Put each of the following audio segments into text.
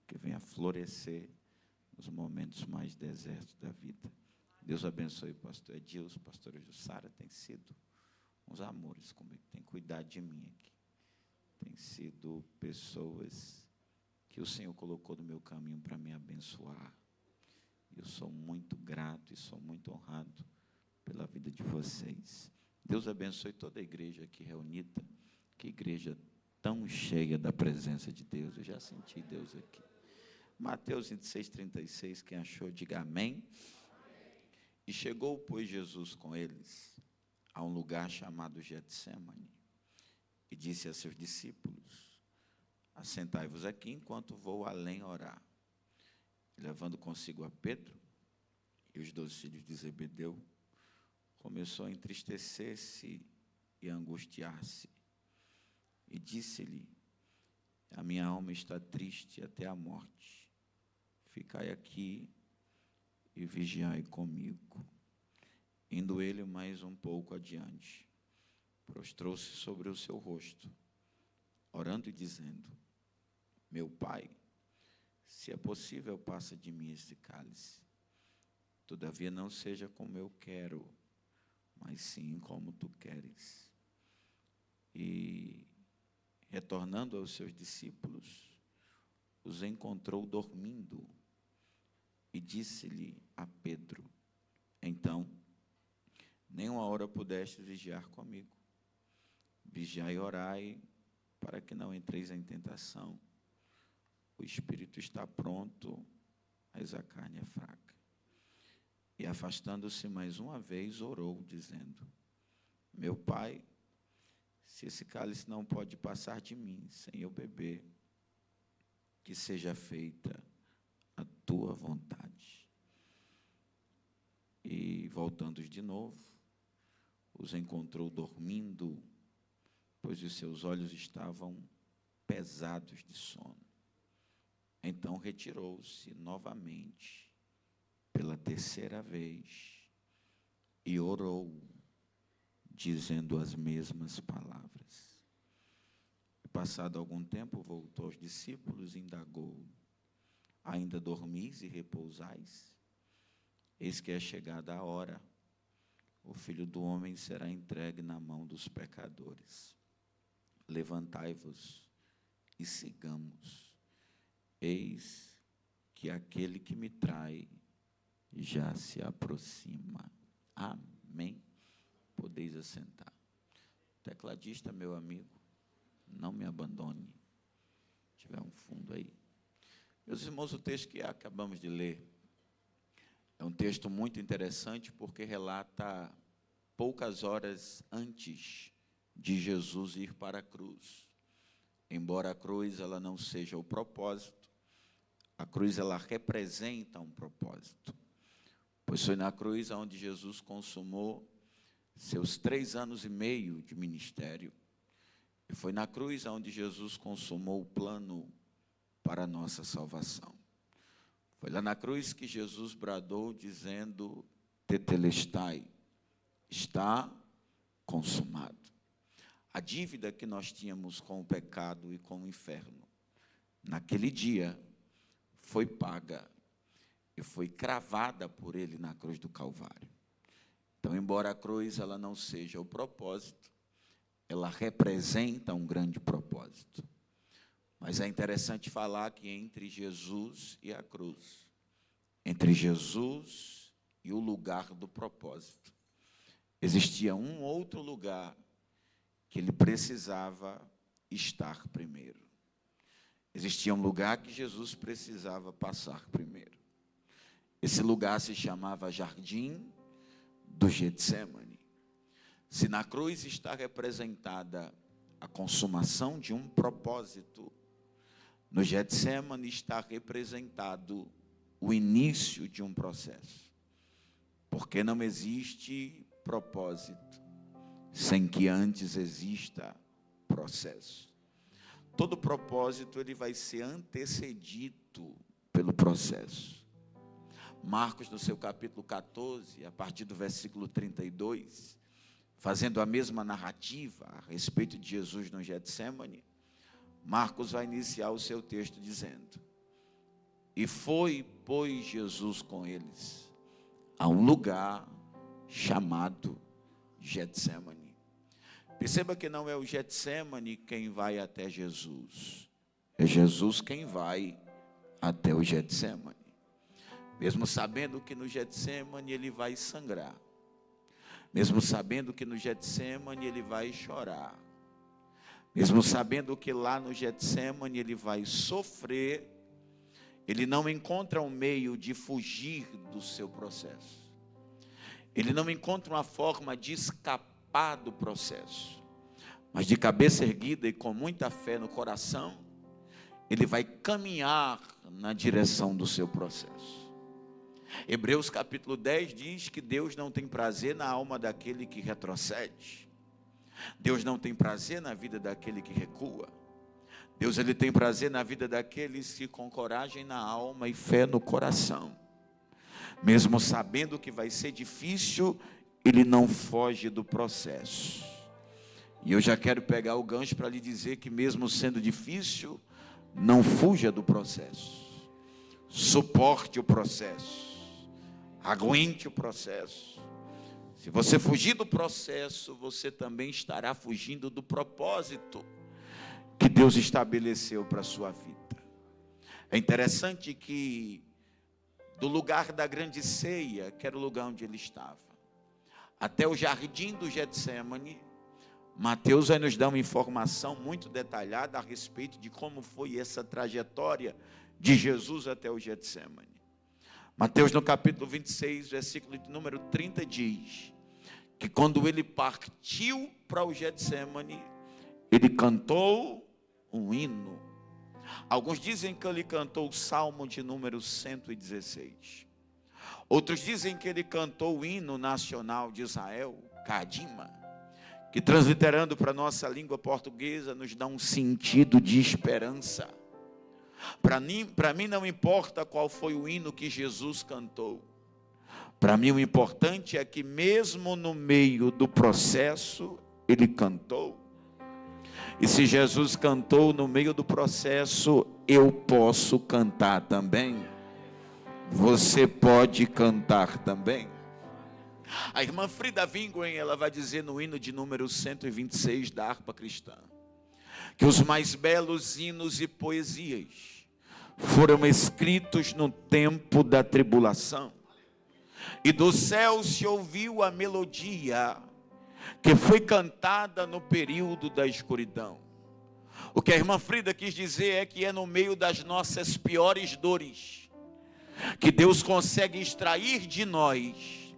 que venha florescer nos momentos mais desertos da vida. Deus abençoe o pastor Edilson, pastora Jussara, tem sido uns amores comigo, tem cuidado de mim aqui. Tem sido pessoas que o Senhor colocou no meu caminho para me abençoar. Eu sou muito grato e sou muito honrado pela vida de vocês. Deus abençoe toda a igreja aqui reunida. Que igreja tão cheia da presença de Deus. Eu já senti Deus aqui. Mateus 26, 36, quem achou, diga amém. E chegou, pois, Jesus com eles a um lugar chamado Getsemane, e disse a seus discípulos: assentai-vos aqui enquanto vou além orar. E, levando consigo a Pedro e os 12 filhos de Zebedeu, começou a entristecer-se e a angustiar-se. E disse-lhe: a minha alma está triste até a morte. Ficai aqui e vigiai comigo. Indo ele mais um pouco adiante, prostrou-se sobre o seu rosto, orando e dizendo: meu Pai, se é possível, passa de mim este cálice. Todavia não seja como eu quero, mas sim como tu queres. E, retornando aos seus discípulos, os encontrou dormindo, e disse-lhe a Pedro: então, nem uma hora pudeste vigiar comigo. Vigiai e orai, para que não entreis em tentação. O espírito está pronto, mas a carne é fraca. E, afastando-se mais uma vez, orou, dizendo: meu Pai, se esse cálice não pode passar de mim, sem eu beber, que seja feita a tua vontade. E, voltando de novo, os encontrou dormindo, pois os seus olhos estavam pesados de sono. Então retirou-se novamente pela terceira vez e orou, dizendo as mesmas palavras. E, passado algum tempo, voltou aos discípulos e indagou: ainda dormis e repousais? Eis que é chegada a hora, o Filho do Homem será entregue na mão dos pecadores. Levantai-vos e sigamos. Eis que aquele que me trai já se aproxima. Amém. Podeis assentar. Tecladista, meu amigo, não me abandone. Se tiver um fundo aí. Meus irmãos, o texto que acabamos de ler é um texto muito interessante, porque relata poucas horas antes de Jesus ir para a cruz. Embora a cruz ela não seja o propósito, a cruz ela representa um propósito. Pois foi na cruz onde Jesus consumou seus 3 anos e meio de ministério. E foi na cruz onde Jesus consumou o plano para a nossa salvação. Foi lá na cruz que Jesus bradou dizendo: tetelestai, está consumado. A dívida que nós tínhamos com o pecado e com o inferno, naquele dia, foi paga e foi cravada por ele na cruz do Calvário. Então, embora a cruz ela não seja o propósito, ela representa um grande propósito. Mas é interessante falar que entre Jesus e a cruz, entre Jesus e o lugar do propósito, existia um outro lugar que ele precisava estar primeiro. Existia um lugar que Jesus precisava passar primeiro. Esse lugar se chamava Jardim do Getsemane. Se na cruz está representada a consumação de um propósito, no Getsemane está representado o início de um processo. Porque não existe propósito sem que antes exista processo. Todo propósito ele vai ser antecedido pelo processo. Marcos, no seu capítulo 14, a partir do versículo 32, fazendo a mesma narrativa a respeito de Jesus no Getsemane, Marcos vai iniciar o seu texto dizendo: E foi, pois, Jesus com eles a um lugar chamado Getsemane. Perceba que não é o Getsemane quem vai até Jesus. É Jesus quem vai até o Getsemane. Mesmo sabendo que no Getsemane ele vai sangrar. Mesmo sabendo que no Getsemane ele vai chorar. Mesmo sabendo que lá no Getsemane ele vai sofrer, ele não encontra um meio de fugir do seu processo. Ele não encontra uma forma de escapar do processo. Mas de cabeça erguida e com muita fé no coração, ele vai caminhar na direção do seu processo. Hebreus capítulo 10 diz que Deus não tem prazer na alma daquele que retrocede. Deus não tem prazer na vida daquele que recua. Deus ele tem prazer na vida daqueles que com coragem na alma e fé no coração. Mesmo sabendo que vai ser difícil, ele não foge do processo. E eu já quero pegar o gancho para lhe dizer que mesmo sendo difícil, não fuja do processo. Suporte o processo. Aguente o processo. Se você fugir do processo, você também estará fugindo do propósito que Deus estabeleceu para a sua vida. É interessante que do lugar da grande ceia, que era o lugar onde ele estava, até o jardim do Getsemane, Mateus vai nos dar uma informação muito detalhada a respeito de como foi essa trajetória de Jesus até o Getsemane. Mateus no capítulo 26, versículo de número 30 diz que quando ele partiu para o Getsemane, ele cantou um hino. Alguns dizem que ele cantou o Salmo de número 116. Outros dizem que ele cantou o hino nacional de Israel, Kadima, que transliterando para a nossa língua portuguesa nos dá um sentido de esperança. Para mim não importa qual foi o hino que Jesus cantou. Para mim o importante é que mesmo no meio do processo, ele cantou. E se Jesus cantou no meio do processo, eu posso cantar também. Você pode cantar também. A irmã Frida Wingren, ela vai dizer no hino de número 126 da harpa cristã, que os mais belos hinos e poesias foram escritos no tempo da tribulação. E do céu se ouviu a melodia que foi cantada no período da escuridão. O que a irmã Frida quis dizer é que é no meio das nossas piores dores que Deus consegue extrair de nós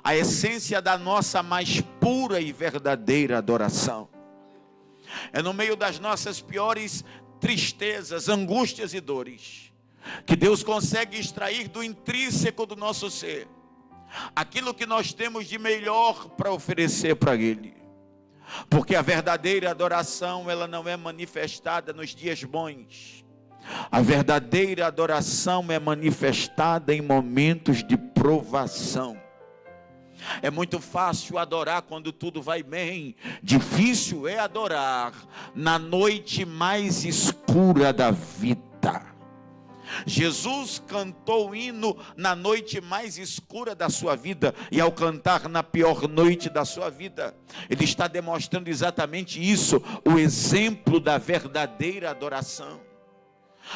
a essência da nossa mais pura e verdadeira adoração. É no meio das nossas piores tristezas, angústias e dores que Deus consegue extrair do intrínseco do nosso ser aquilo que nós temos de melhor para oferecer para Ele. Porque a verdadeira adoração, ela não é manifestada nos dias bons. A verdadeira adoração é manifestada em momentos de provação. É muito fácil adorar quando tudo vai bem. Difícil é adorar na noite mais escura da vida. Jesus cantou o hino na noite mais escura da sua vida, e ao cantar na pior noite da sua vida, ele está demonstrando exatamente isso, o exemplo da verdadeira adoração.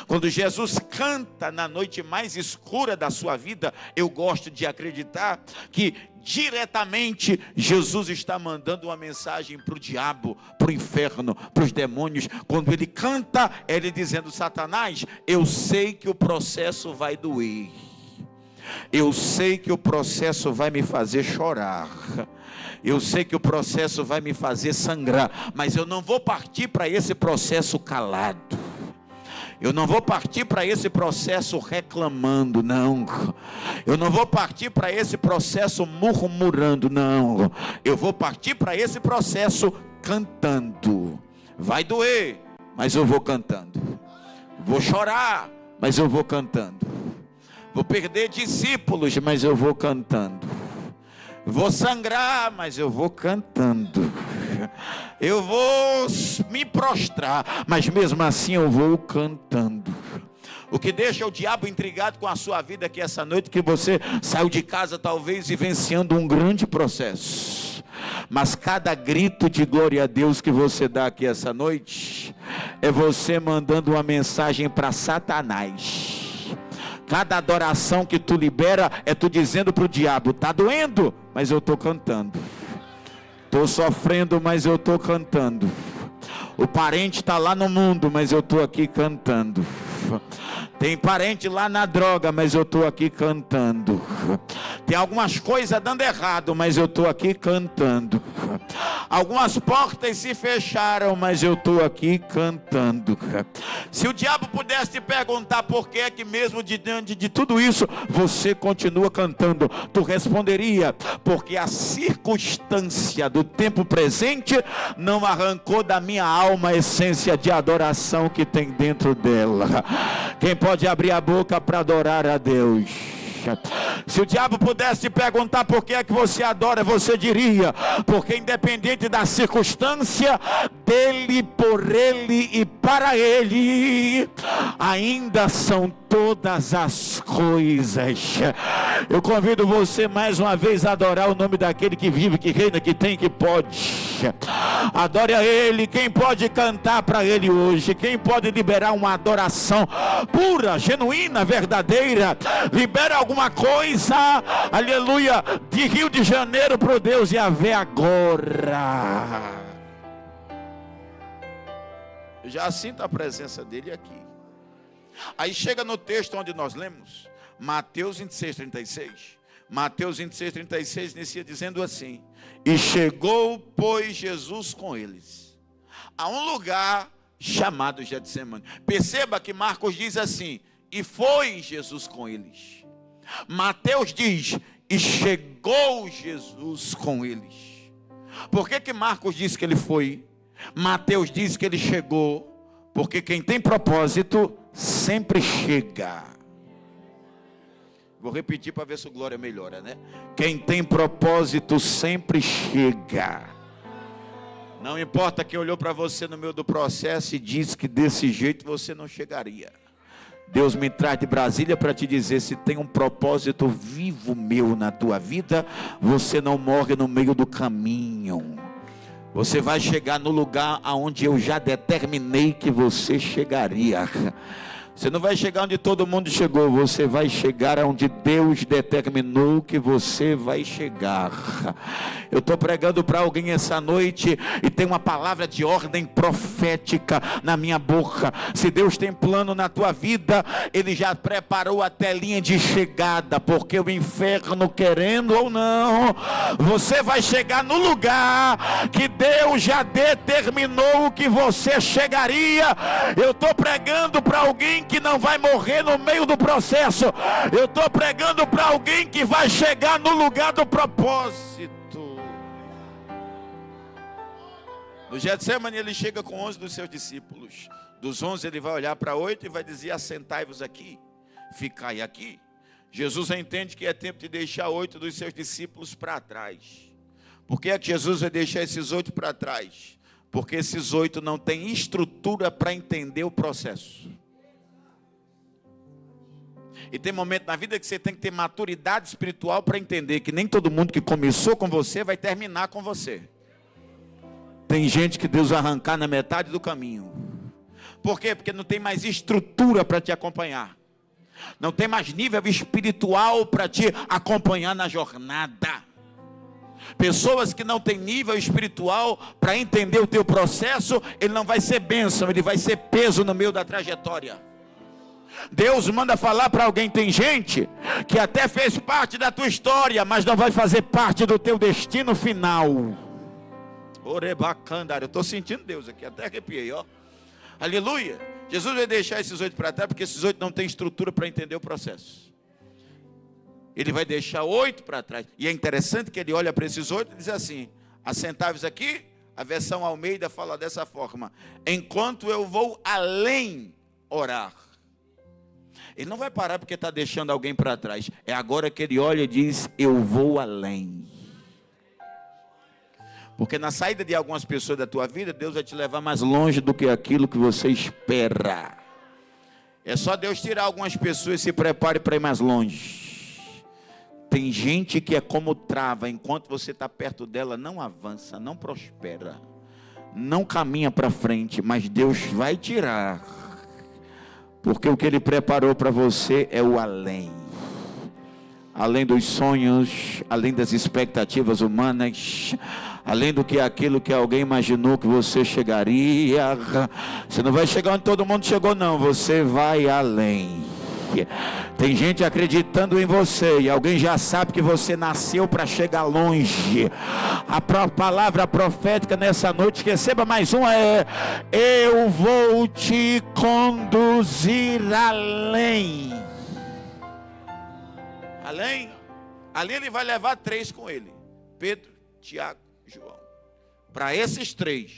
Quando Jesus canta na noite mais escura da sua vida, eu gosto de acreditar que diretamente Jesus está mandando uma mensagem para o diabo, para o inferno, para os demônios. Quando ele canta, ele dizendo: Satanás, eu sei que o processo vai doer, eu sei que o processo vai me fazer chorar, eu sei que o processo vai me fazer sangrar, mas eu não vou partir para esse processo calado. Eu não vou partir para esse processo reclamando, não. Eu não vou partir para esse processo murmurando, não. Eu vou partir para esse processo cantando. Vai doer, mas eu vou cantando. Vou chorar, mas eu vou cantando. Vou perder discípulos, mas eu vou cantando. Vou sangrar, mas eu vou cantando. Eu vou me prostrar, mas mesmo assim eu vou cantando. O que deixa o diabo intrigado com a sua vida aqui essa noite, que você saiu de casa talvez vivenciando um grande processo. Mas cada grito de glória a Deus que você dá aqui essa noite, é você mandando uma mensagem para Satanás. Cada adoração que tu libera, é tu dizendo para o diabo: está doendo, mas eu estou cantando. Estou sofrendo, mas eu estou cantando. O parente está lá no mundo, mas eu estou aqui cantando. Tem parente lá na droga, mas eu estou aqui cantando. Tem algumas coisas dando errado, mas eu estou aqui cantando. Algumas portas se fecharam, mas eu estou aqui cantando. Se o diabo pudesse te perguntar por que é que mesmo diante de tudo isso você continua cantando, tu responderia: porque a circunstância do tempo presente não arrancou da minha alma a essência de adoração que tem dentro dela. Quem pode abrir a boca para adorar a Deus? Se o diabo pudesse te perguntar por que é que você adora, você diria: porque independente da circunstância, dele, por ele e para ele, ainda são todas as coisas. Eu convido você mais uma vez a adorar o nome daquele que vive, que reina, que tem, que pode. Adore a ele. Quem pode cantar para ele hoje? Quem pode liberar uma adoração pura, genuína, verdadeira? Libera alguma coisa, aleluia, de Rio de Janeiro para o Deus Yahvé agora. Eu já sinto a presença dele aqui. Aí chega no texto onde nós lemos, Mateus 26:36. Mateus 26:36 inicia dizendo assim: e chegou, pois, Jesus com eles a um lugar chamado Getsemane. Perceba que Marcos diz assim: e foi Jesus com eles. Mateus diz: e chegou Jesus com eles. Por que Marcos diz que ele foi? Mateus diz que ele chegou. Porque quem tem propósito sempre chega. Vou repetir para ver se o glória melhora, né? Quem tem propósito sempre chega. Não importa quem olhou para você no meio do processo e disse que desse jeito você não chegaria. Deus me traz de Brasília para te dizer: se tem um propósito vivo meu na tua vida, você não morre no meio do caminho. Você vai chegar no lugar aonde eu já determinei que você chegaria. Você não vai chegar onde todo mundo chegou, você vai chegar onde Deus determinou que você vai chegar. Eu estou pregando para alguém essa noite e tem uma palavra de ordem profética na minha boca. Se Deus tem plano na tua vida, Ele já preparou a telinha de chegada, porque o inferno, querendo ou não, você vai chegar no lugar que Deus já determinou que você chegaria. Eu estou pregando para alguém que não vai morrer no meio do processo. Eu estou pregando para alguém que vai chegar no lugar do propósito. No Getsemane ele chega com 11 dos seus discípulos. Dos 11 ele vai olhar para 8 e vai dizer: assentai-vos aqui, ficai aqui. Jesus entende que é tempo de deixar 8 dos seus discípulos para trás. Por que é que Jesus vai deixar esses 8 para trás? Porque esses 8 não têm estrutura para entender o processo. E tem momento na vida que você tem que ter maturidade espiritual para entender que nem todo mundo que começou com você vai terminar com você. Tem gente que Deus vai arrancar na metade do caminho. Por quê? Porque não tem mais estrutura para te acompanhar. Não tem mais nível espiritual para te acompanhar na jornada. Pessoas que não têm nível espiritual para entender o teu processo, ele não vai ser bênção, ele vai ser peso no meio da trajetória. Deus manda falar para alguém: tem gente que até fez parte da tua história, mas não vai fazer parte do teu destino final. Orebacandara, eu estou sentindo Deus aqui, até arrepiei, ó. Aleluia. Jesus vai deixar esses 8 para trás, porque esses 8 não têm estrutura para entender o processo. Ele vai deixar 8 para trás. E é interessante que ele olha para esses 8 e diz assim: assentai-vos aqui. A versão Almeida fala dessa forma: enquanto eu vou além orar. Ele não vai parar porque está deixando alguém para trás. É agora que ele olha e diz: eu vou além. Porque na saída de algumas pessoas da tua vida, Deus vai te levar mais longe do que aquilo que você espera. É só Deus tirar algumas pessoas e se prepare para ir mais longe. Tem gente que é como trava, enquanto você está perto dela, não avança, não prospera, não caminha para frente, mas Deus vai tirar, porque o que Ele preparou para você é o além. Além dos sonhos, além das expectativas humanas, além do que aquilo que alguém imaginou que você chegaria. Você não vai chegar onde todo mundo chegou, não. Você vai além. Tem gente acreditando em você e alguém já sabe que você nasceu para chegar longe. A palavra profética nessa noite, receba mais uma, é: eu vou te conduzir além. Além, ali ele vai levar 3 com ele: Pedro, Tiago, João. Para esses 3,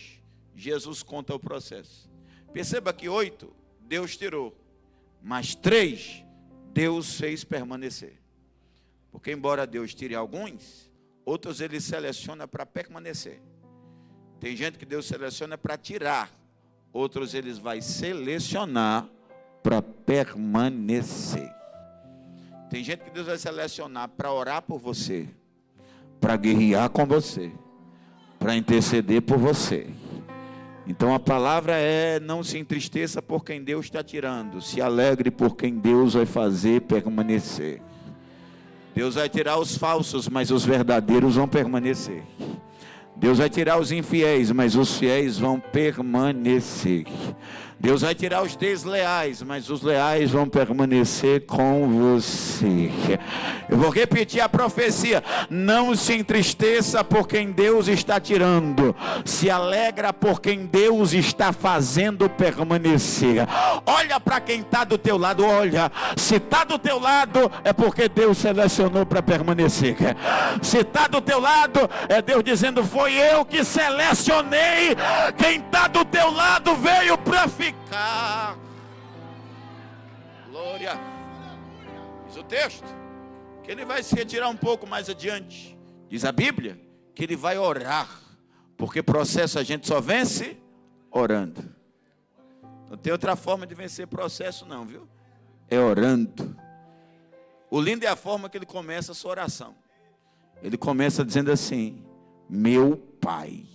Jesus conta o processo. Perceba que 8 Deus tirou, mas 3 Deus fez permanecer. Porque embora Deus tire alguns, outros Ele seleciona para permanecer. Tem gente que Deus seleciona para tirar, outros Ele vai selecionar para permanecer. Tem gente que Deus vai selecionar para orar por você, para guerrear com você, para interceder por você. Então a palavra é: não se entristeça por quem Deus está tirando, se alegre por quem Deus vai fazer permanecer. Deus vai tirar os falsos, mas os verdadeiros vão permanecer. Deus vai tirar os infiéis, mas os fiéis vão permanecer. Deus vai tirar os desleais, mas os leais vão permanecer com você. Eu vou repetir a profecia: não se entristeça por quem Deus está tirando, se alegra por quem Deus está fazendo permanecer. Olha para quem está do teu lado, olha. Se está do teu lado, é porque Deus selecionou para permanecer. Se está do teu lado, é Deus dizendo: foi eu que selecionei. Quem está do teu lado veio para ficar. Glória. Diz o texto que ele vai se retirar um pouco mais adiante. Diz a Bíblia que ele vai orar, porque processo a gente só vence orando. Não tem outra forma de vencer processo não, viu? É orando. O lindo é a forma que ele começa a sua oração. Ele começa dizendo assim: meu Pai.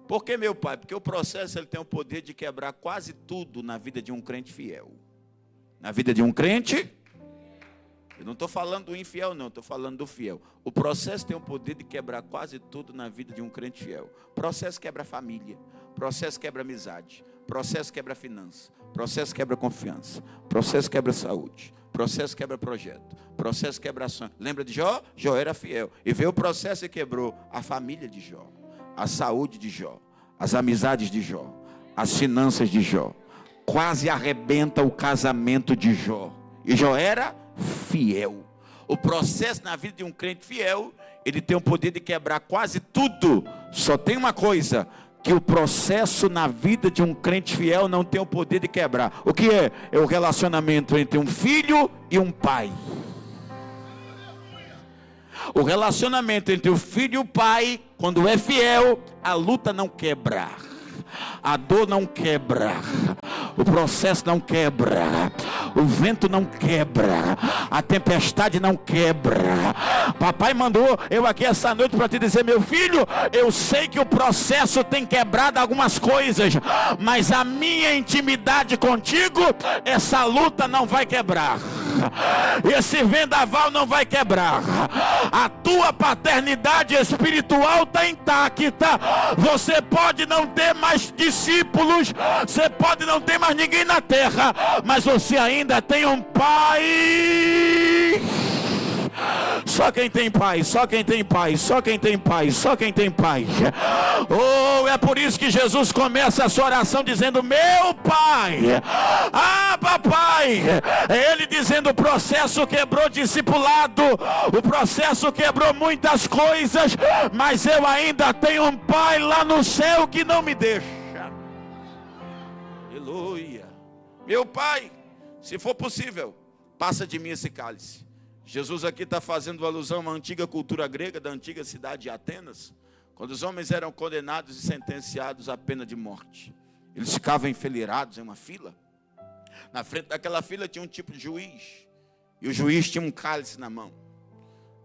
Por que meu Pai? Porque o processo ele tem o poder de quebrar quase tudo na vida de um crente fiel. Na vida de um crente, eu não estou falando do infiel não, estou falando do fiel. O processo tem o poder de quebrar quase tudo na vida de um crente fiel. Processo quebra família, processo quebra amizade, processo quebra finança, processo quebra confiança, processo quebra saúde, processo quebra projeto, processo quebra ação. Lembra de Jó? Jó era fiel e veio o processo e quebrou a família de Jó, a saúde de Jó, as amizades de Jó, as finanças de Jó. Quase arrebenta o casamento de Jó. E Jó era fiel. O processo na vida de um crente fiel, ele tem o poder de quebrar quase tudo. Só tem uma coisa que o processo na vida de um crente fiel não tem o poder de quebrar. O que é? É o relacionamento entre um filho e um pai. O relacionamento entre o filho e o pai, quando é fiel, a luta não quebra, a dor não quebra, o processo não quebra, o vento não quebra, a tempestade não quebra. Papai mandou eu aqui essa noite para te dizer: meu filho, eu sei que o processo tem quebrado algumas coisas, mas a minha intimidade contigo, essa luta não vai quebrar, esse vendaval não vai quebrar, a tua paternidade espiritual está intacta. Você pode não ter mais discípulos, você pode não ter mais ninguém na terra, mas você ainda tem um pai. Só quem tem pai, só quem tem pai, só quem tem pai, só quem tem pai. Oh, é por isso que Jesus começa a sua oração dizendo: meu Pai. Ah, papai. É ele dizendo: o processo quebrou discipulado, o processo quebrou muitas coisas, mas eu ainda tenho um pai lá no céu que não me deixa. Aleluia. Meu Pai, se for possível, passa de mim esse cálice. Jesus aqui está fazendo alusão a uma antiga cultura grega da antiga cidade de Atenas, quando os homens eram condenados e sentenciados à pena de morte. Eles ficavam enfileirados em uma fila. Na frente daquela fila tinha um tipo de juiz. E o juiz tinha um cálice na mão.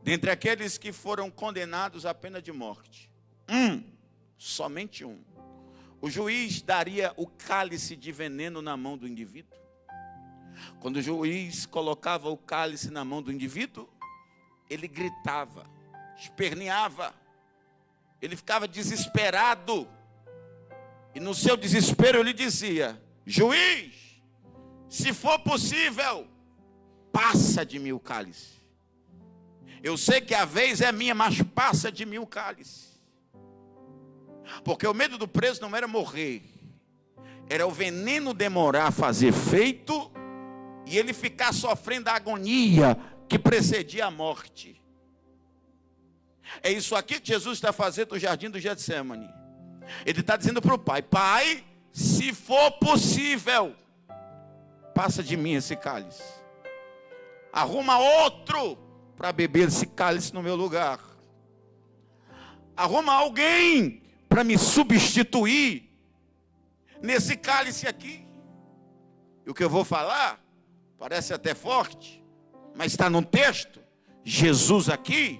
Dentre aqueles que foram condenados à pena de morte, somente um. O juiz daria o cálice de veneno na mão do indivíduo. Quando o juiz colocava o cálice na mão do indivíduo, ele gritava, esperneava, ele ficava desesperado. E no seu desespero ele dizia: juiz, se for possível, passa de mim o cálice. Eu sei que a vez é minha, mas passa de mim o cálice. Porque o medo do preso não era morrer, era o veneno demorar a fazer efeito e ele ficar sofrendo a agonia que precedia a morte. É isso aqui que Jesus está fazendo no jardim do Getsemane. Ele está dizendo para o Pai: Pai, se for possível, passa de mim esse cálice. Arruma outro para beber esse cálice no meu lugar. Arruma alguém para me substituir nesse cálice aqui. E o que eu vou falar parece até forte, mas está no texto. Jesus aqui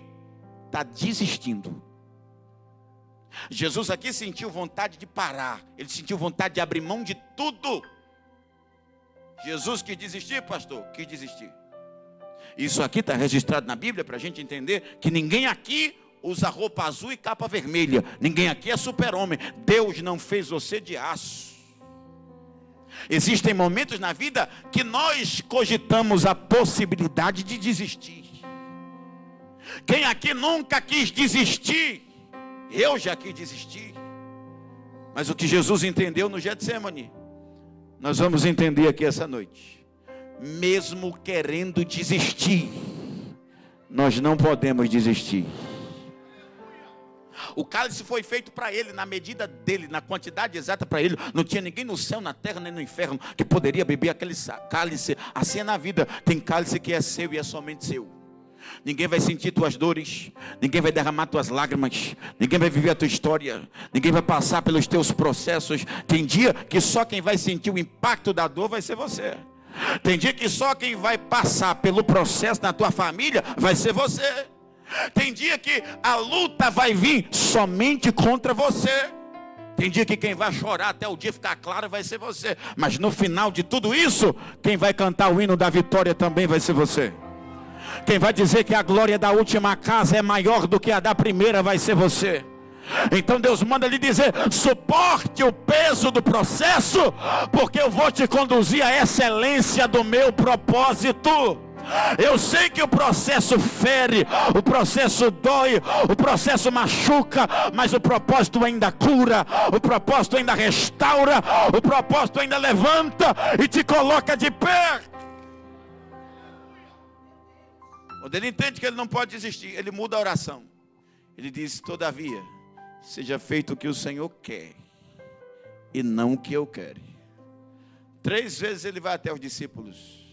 está desistindo. Jesus aqui sentiu vontade de parar. Ele sentiu vontade de abrir mão de tudo. Jesus quis desistir, pastor? Quis desistir. Isso aqui está registrado na Bíblia para a gente entender que ninguém aqui usa roupa azul e capa vermelha. Ninguém aqui é super-homem. Deus não fez você de aço. Existem momentos na vida que nós cogitamos a possibilidade de desistir. Quem aqui nunca quis desistir? Eu já quis desistir. Mas o que Jesus entendeu no Getsemane, nós vamos entender aqui essa noite. Mesmo querendo desistir, nós não podemos desistir. O cálice foi feito para ele, na medida dele, na quantidade exata para ele. Não tinha ninguém no céu, na terra, nem no inferno que poderia beber aquele cálice. Assim é na vida. Tem cálice que é seu e é somente seu. Ninguém vai sentir tuas dores, ninguém vai derramar tuas lágrimas, ninguém vai viver a tua história, ninguém vai passar pelos teus processos. Tem dia que só quem vai sentir o impacto da dor vai ser você. Tem dia que só quem vai passar pelo processo na tua família vai ser você. Tem dia que a luta vai vir somente contra você. Tem dia que quem vai chorar até o dia ficar claro vai ser você. Mas no final de tudo isso, quem vai cantar o hino da vitória também vai ser você. Quem vai dizer que a glória da última casa é maior do que a da primeira vai ser você. Então Deus manda lhe dizer: suporte o peso do processo, porque eu vou te conduzir à excelência do meu propósito. Eu sei que o processo fere, o processo dói, o processo machuca, mas o propósito ainda cura, o propósito ainda restaura, o propósito ainda levanta e te coloca de pé. Quando ele entende que ele não pode desistir, ele muda a oração. Ele diz: todavia, seja feito o que o Senhor quer e não o que eu quero. 3 vezes ele vai até os discípulos.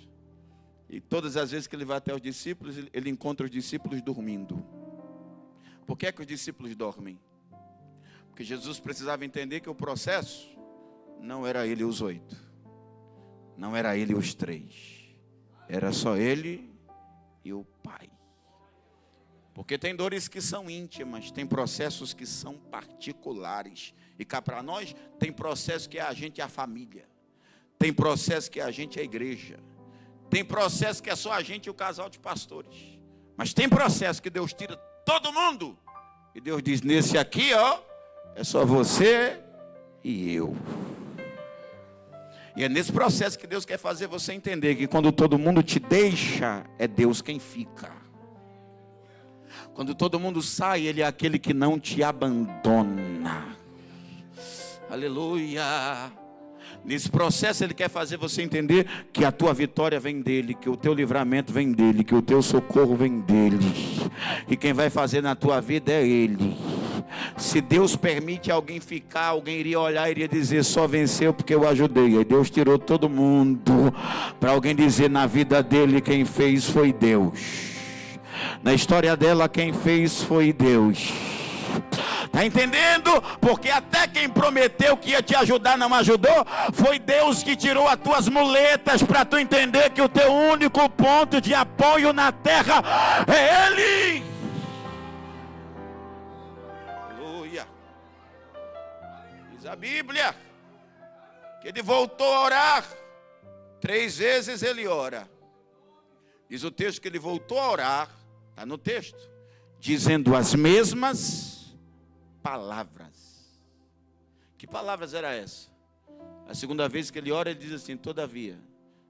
E todas as vezes que ele vai até os discípulos, ele encontra os discípulos dormindo. Por que é que os discípulos dormem? Porque Jesus precisava entender que o processo não era ele e os 8. Não era ele e os 3. Era só ele e o Pai. Porque tem dores que são íntimas, tem processos que são particulares. E cá para nós, tem processo que é a gente e a família. Tem processo que é a gente e a igreja. Tem processo que é só a gente e o casal de pastores. Mas tem processo que Deus tira todo mundo. E Deus diz: nesse aqui, ó, é só você e eu. E é nesse processo que Deus quer fazer você entender que quando todo mundo te deixa, é Deus quem fica. Quando todo mundo sai, Ele é aquele que não te abandona. Aleluia. Nesse processo Ele quer fazer você entender que a tua vitória vem dEle, que o teu livramento vem dEle, que o teu socorro vem dEle. E quem vai fazer na tua vida é Ele. Se Deus permite alguém ficar, alguém iria olhar e iria dizer: só venceu porque eu ajudei. Aí Deus tirou todo mundo, para alguém dizer: na vida dele quem fez foi Deus. Na história dela quem fez foi Deus. Está entendendo? Porque até quem prometeu que ia te ajudar não ajudou. Foi Deus que tirou as tuas muletas para tu entender que o teu único ponto de apoio na terra é Ele. Aleluia. Diz a Bíblia que ele voltou a orar. 3 vezes ele ora. Diz o texto que ele voltou a orar. Está no texto. Dizendo as mesmas palavras. Que palavras era essa? A segunda vez que ele ora, ele diz assim: todavia,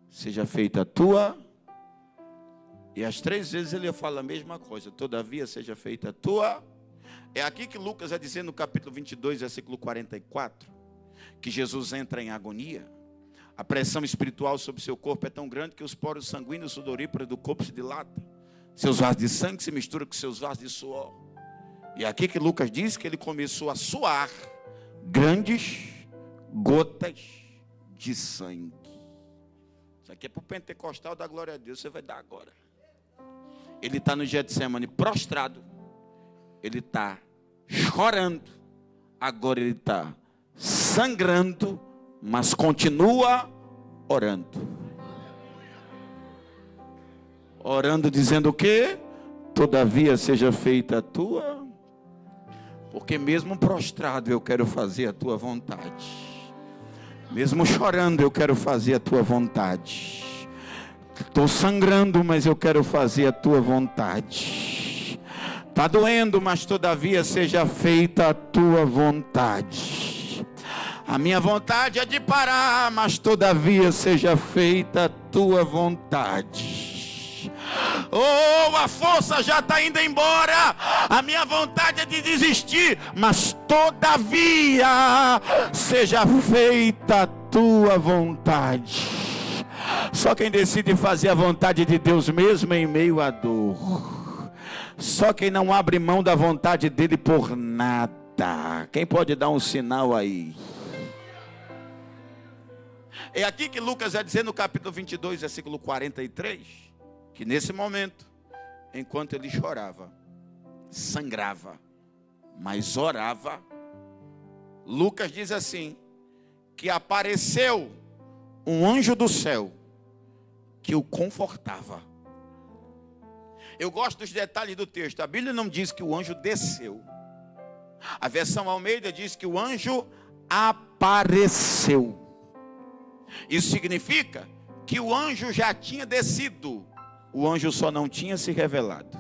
seja feita a tua. E as 3 vezes ele fala a mesma coisa: todavia, seja feita a tua. É aqui que Lucas vai dizer no capítulo 22, versículo 44, que Jesus entra em agonia. A pressão espiritual sobre seu corpo é tão grande que os poros sanguíneos sudoríparos do corpo se dilatam. Seus vasos de sangue se misturam com seus vasos de suor. E aqui que Lucas diz que ele começou a suar grandes gotas de sangue. Isso aqui é para o pentecostal da glória a Deus. Você vai dar agora. Ele está no Getsemane prostrado. Ele está chorando. Agora ele está sangrando, mas continua orando. Orando dizendo o quê? Todavia seja feita a tua. Porque mesmo prostrado eu quero fazer a tua vontade. Mesmo chorando eu quero fazer a tua vontade. Estou sangrando, mas eu quero fazer a tua vontade. Está doendo, mas todavia seja feita a tua vontade. A minha vontade é de parar, mas todavia seja feita a tua vontade. Oh, a força já está indo embora. A minha vontade é de desistir, mas todavia seja feita a tua vontade. Só quem decide fazer a vontade de Deus mesmo em meio à dor. Só quem não abre mão da vontade dele por nada. Quem pode dar um sinal aí? É aqui que Lucas vai dizer no capítulo 22, versículo 43, que nesse momento, enquanto ele chorava, sangrava, mas orava, Lucas diz assim, que apareceu um anjo do céu, que o confortava. Eu gosto dos detalhes do texto. A Bíblia não diz que o anjo desceu. A versão Almeida diz que o anjo apareceu. Isso significa que o anjo já tinha descido. O anjo só não tinha se revelado.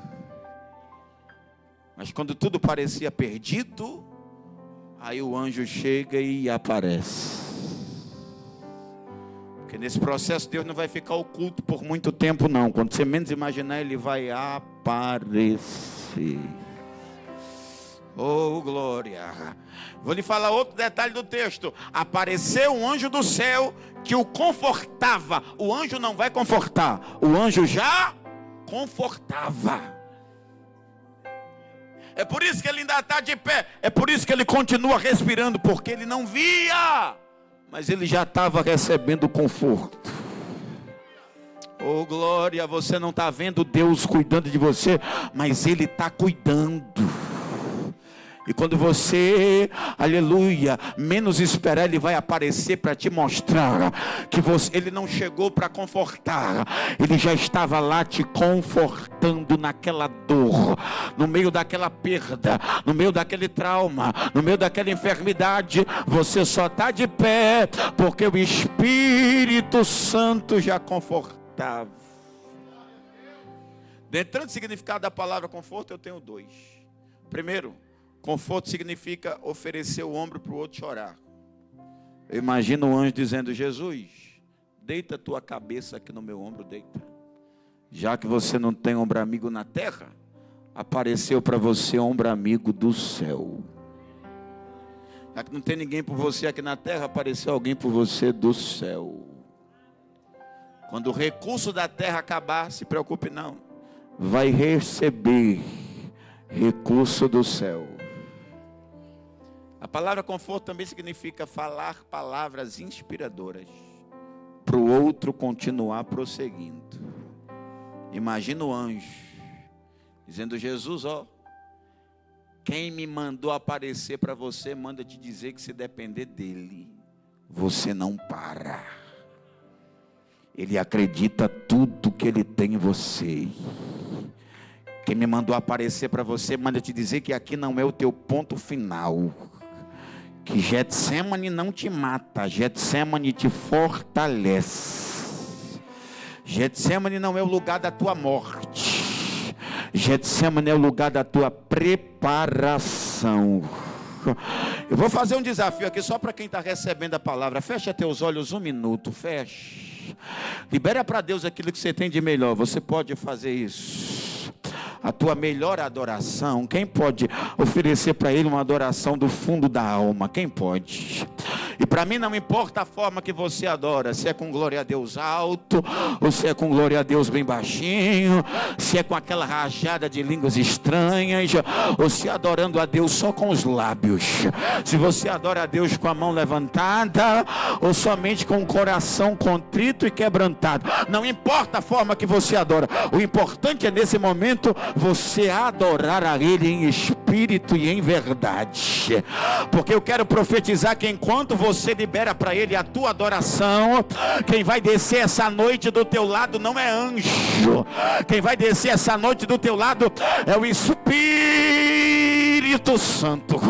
Mas quando tudo parecia perdido, aí o anjo chega e aparece. Porque nesse processo Deus não vai ficar oculto por muito tempo não. Quando você menos imaginar, Ele vai aparecer. Oh, glória. Vou lhe falar outro detalhe do texto. Apareceu um anjo do céu que o confortava. O anjo não vai confortar. O anjo já confortava. É por isso que ele ainda está de pé. É por isso que ele continua respirando. Porque ele não via, mas ele já estava recebendo conforto. Oh, glória. Você não está vendo Deus cuidando de você, mas Ele está cuidando. E quando você, aleluia, menos esperar, Ele vai aparecer para te mostrar que Ele não chegou para confortar, Ele já estava lá te confortando naquela dor, no meio daquela perda, no meio daquele trauma, no meio daquela enfermidade. Você só está de pé porque o Espírito Santo já confortava. Dentro do significado da palavra conforto, eu tenho 2. Primeiro, conforto significa oferecer o ombro para o outro chorar. Eu imagino um anjo dizendo: Jesus, deita a tua cabeça aqui no meu ombro, deita. Já que você não tem ombro amigo na terra, apareceu para você ombro amigo do céu. Já que não tem ninguém por você aqui na terra, apareceu alguém por você do céu. Quando o recurso da terra acabar, se preocupe não, vai receber recurso do céu. A palavra conforto também significa falar palavras inspiradoras para o outro continuar prosseguindo. Imagina o anjo dizendo: Jesus, ó, Quem me mandou aparecer para você, manda te dizer que se depender dele, você não para. Ele acredita tudo que ele tem em você. Quem me mandou aparecer para você, manda te dizer que aqui não é o teu ponto final. Que Getsemane não te mata, Getsemane te fortalece. Getsemane não é o lugar da tua morte. Getsemane é o lugar da tua preparação. Eu vou fazer um desafio aqui só para quem está recebendo a palavra. Fecha teus olhos um minuto, fecha. Libera para Deus aquilo que você tem de melhor. Você pode fazer isso. A tua melhor adoração. Quem pode oferecer para Ele uma adoração do fundo da alma? Quem pode? E para mim não importa a forma que você adora. Se é com glória a Deus alto, ou se é com glória a Deus bem baixinho, se é com aquela rajada de línguas estranhas, ou se adorando a Deus só com os lábios. Se você adora a Deus com a mão levantada, ou somente com o coração contrito e quebrantado. Não importa a forma que você adora. O importante é nesse momento você adorar a Ele em espírito e em verdade. Porque eu quero profetizar que enquanto você libera para Ele a tua adoração, quem vai descer essa noite do teu lado não é anjo. Quem vai descer essa noite do teu lado é o Espírito Santo.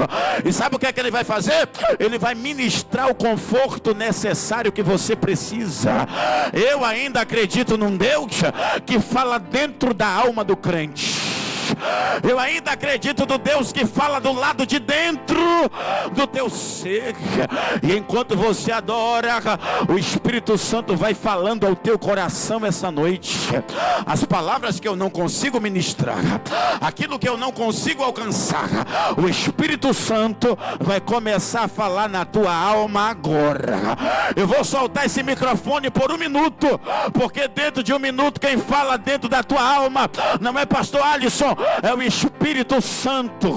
E sabe o que é que Ele vai fazer? Ele vai ministrar o conforto necessário que você precisa. Eu ainda acredito num Deus que fala dentro da alma do crente. Eu ainda acredito no Deus que fala do lado de dentro do teu ser. E enquanto você adora, o Espírito Santo vai falando ao teu coração essa noite. As palavras que eu não consigo ministrar, aquilo que eu não consigo alcançar, o Espírito Santo vai começar a falar na tua alma agora. Eu vou soltar esse microfone por um minuto, porque dentro de um minuto quem fala dentro da tua alma não é pastor Alisson, é o Espírito Santo.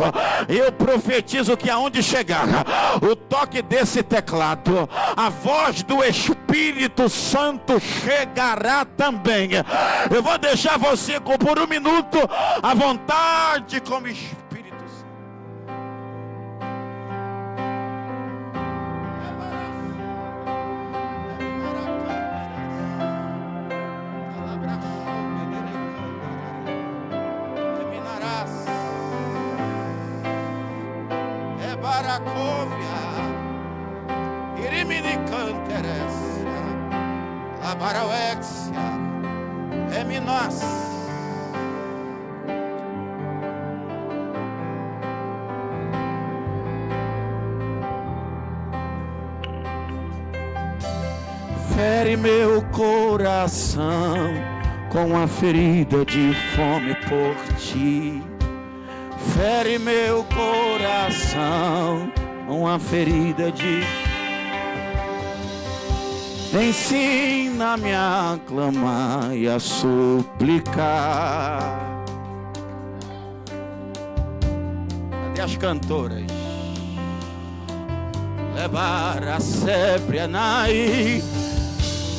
Eu profetizo que aonde chegar o toque desse teclado, a voz do Espírito Santo chegará também. Eu vou deixar você por um minuto à vontade como Espírito Santo. Baracóvia, Iriminicanteresia, Labarauexia, Eminas. Fere meu coração com a ferida de fome por ti. Fere meu coração com a ferida de... Ensina-me a clamar e a suplicar. Cadê as cantoras? Levar a sépria naí.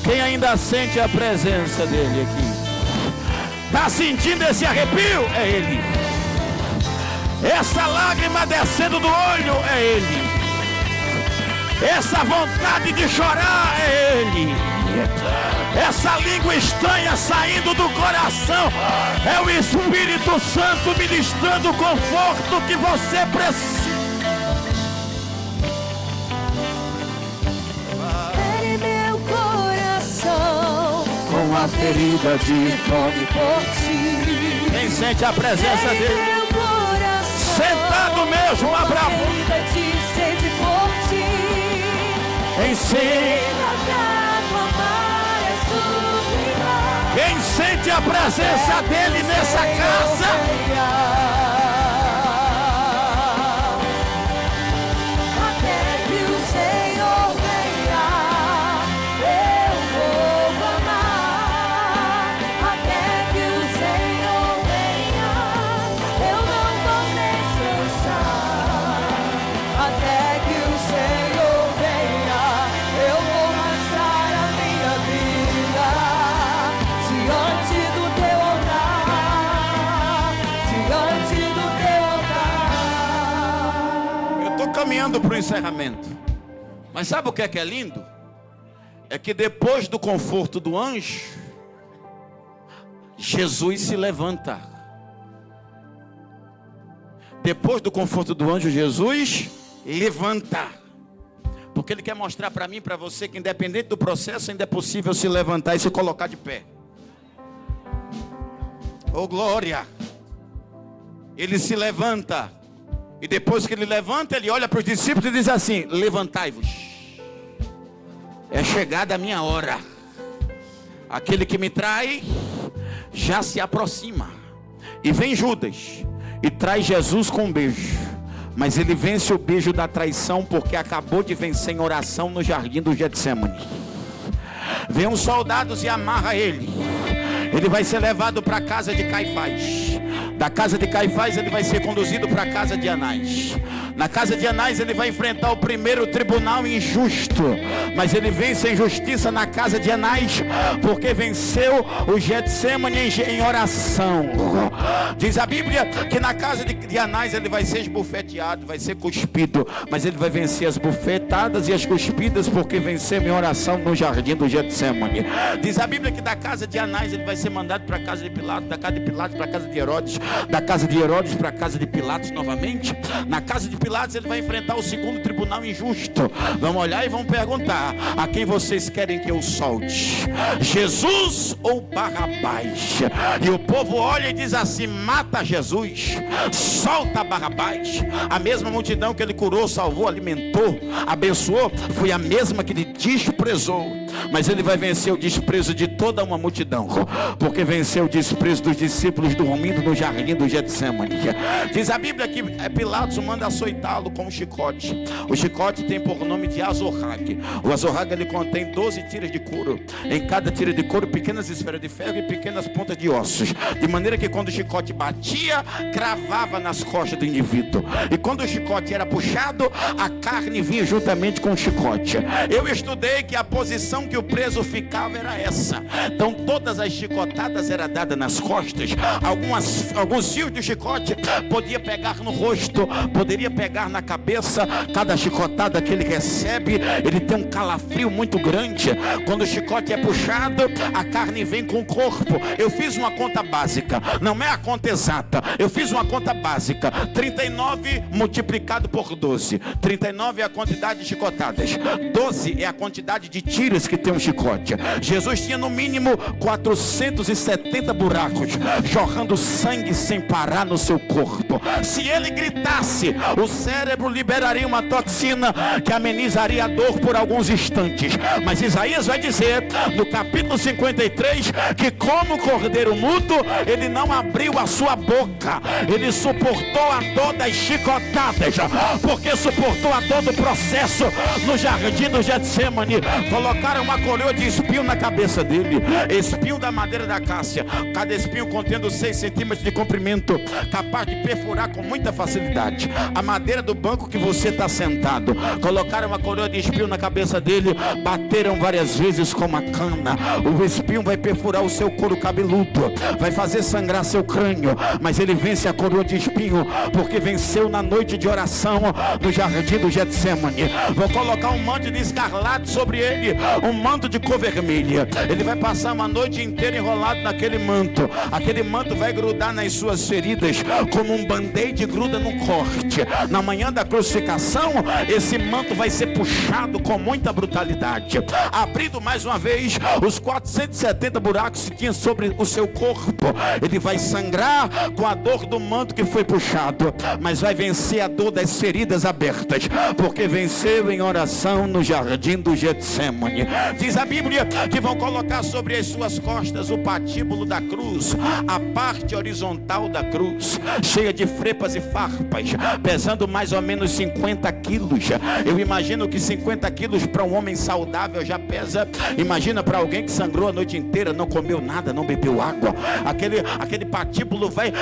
Quem ainda sente a presença dele aqui? Tá sentindo esse arrepio? É ele. Essa lágrima descendo do olho é Ele. Essa vontade de chorar é Ele. Essa língua estranha saindo do coração é o Espírito Santo ministrando o conforto que você precisa. Fere meu coração Com a ferida de fome por ti. Quem sente a presença dele? Sentado mesmo, Abraão. Ensina-me a clamar e suplicar. Quem sente a presença dele nessa casa? Até que o Senhor venha, eu vou clamar. Até que o Senhor venha, eu não vou descansar. Até que o Senhor venha, eu vou lançar a minha vida diante do teu altar, diante caminhando para o encerramento. Mas sabe o que é lindo? É que depois do conforto do anjo, Jesus se levanta. Depois do conforto do anjo, Jesus levanta. Porque Ele quer mostrar para mim e para você que independente do processo, ainda é possível se levantar e se colocar de pé. Oh glória! Ele se levanta. E depois que Ele levanta, Ele olha para os discípulos e diz assim: levantai-vos. É chegada a minha hora. Aquele que me trai já se aproxima. E vem Judas e traz Jesus com um beijo. Mas ele vence o beijo da traição, porque acabou de vencer em oração no jardim do Getsemane. Vem uns soldados e amarra ele. Ele vai ser levado para a casa de Caifás. Da casa de Caifás ele vai ser conduzido para a casa de Anás. Na casa de Anás ele vai enfrentar o primeiro tribunal injusto, mas ele vence a injustiça na casa de Anás, porque venceu o Getsemane em oração. Diz a Bíblia que na casa de Anás ele vai ser esbofeteado, vai ser cuspido, mas ele vai vencer as bufetadas e as cuspidas, porque venceu em oração no jardim do Getsemane. Diz a Bíblia que da casa de Anás ele vai ser mandado para a casa de Pilatos, da casa de Pilatos para a casa de Herodes, da casa de Herodes para a casa de Pilatos novamente. Na casa de Pilatos ele vai enfrentar o segundo tribunal injusto. Vamos olhar e vamos perguntar: a quem vocês querem que eu solte? Jesus ou Barrabás? E o povo olha e diz assim: mata Jesus, solta Barrabás. A mesma multidão que ele curou, salvou, alimentou, abençoou, foi a mesma que ele desprezou. Mas ele vai vencer o desprezo de toda uma multidão, porque venceu o desprezo dos discípulos dormindo no jardim do Getsemane. Diz a Bíblia que Pilatos manda açoitá-lo com um chicote. O chicote tem por nome de azorrague. O azorrague ele contém 12 tiras de couro. Em cada tira de couro, pequenas esferas de ferro e pequenas pontas de ossos, de maneira que quando o chicote batia, cravava nas costas do indivíduo. E quando o chicote era puxado, a carne vinha juntamente com o chicote. Eu estudei que a posição que o preso ficava era essa. Então todas as chicotadas eram dadas nas costas. Alguns fios de chicote podia pegar no rosto, poderia pegar na cabeça. Cada chicotada que ele recebe, ele tem um calafrio muito grande. Quando o chicote é puxado, a carne vem com o corpo. Eu fiz uma conta básica, não é a conta exata, eu fiz uma conta básica: 39 multiplicado por 12. 39 é a quantidade de chicotadas, 12 é a quantidade de tiras que tem um chicote. Jesus tinha no mínimo 470 buracos, jorrando sangue sem parar no seu corpo. Se ele gritasse, o cérebro liberaria uma toxina que amenizaria a dor por alguns instantes. Mas Isaías vai dizer no capítulo 53 que, como cordeiro mudo, ele não abriu a sua boca. Ele suportou a dor das chicotadas, porque suportou a dor do processo no jardim do Getsemane. Colocaram uma coroa de espinho na cabeça dele, espinho da madeira da cássia, cada espinho contendo 6 centímetros de comprimento, capaz de perfurar com muita facilidade a madeira do banco que você está sentado. Colocaram uma coroa de espinho na cabeça dele, bateram várias vezes com uma cana. O espinho vai perfurar o seu couro cabeludo, vai fazer sangrar seu crânio, mas ele vence a coroa de espinho, porque venceu na noite de oração no jardim do Getsemane. Vou colocar um manto de escarlate sobre ele, um manto de cor vermelha. Ele vai passar uma noite inteira enrolado naquele manto. Aquele manto vai grudar nas suas feridas como um band-aid gruda num corte. Na manhã da crucificação, esse manto vai ser puxado com muita brutalidade, abrindo mais uma vez os 470 buracos que tinha sobre o seu corpo. Ele vai sangrar com a dor do manto que foi puxado, mas vai vencer a dor das feridas abertas, porque venceu em oração no jardim do Getsemane. Diz a Bíblia que vão colocar sobre as suas costas o patíbulo da cruz, a parte horizontal da cruz, cheia de frepas e farpas, pesando mais ou menos 50 quilos. Eu imagino que 50 quilos para um homem saudável já pesa. Imagina para alguém que sangrou a noite inteira, não comeu nada, não bebeu água. Aquele patíbulo vai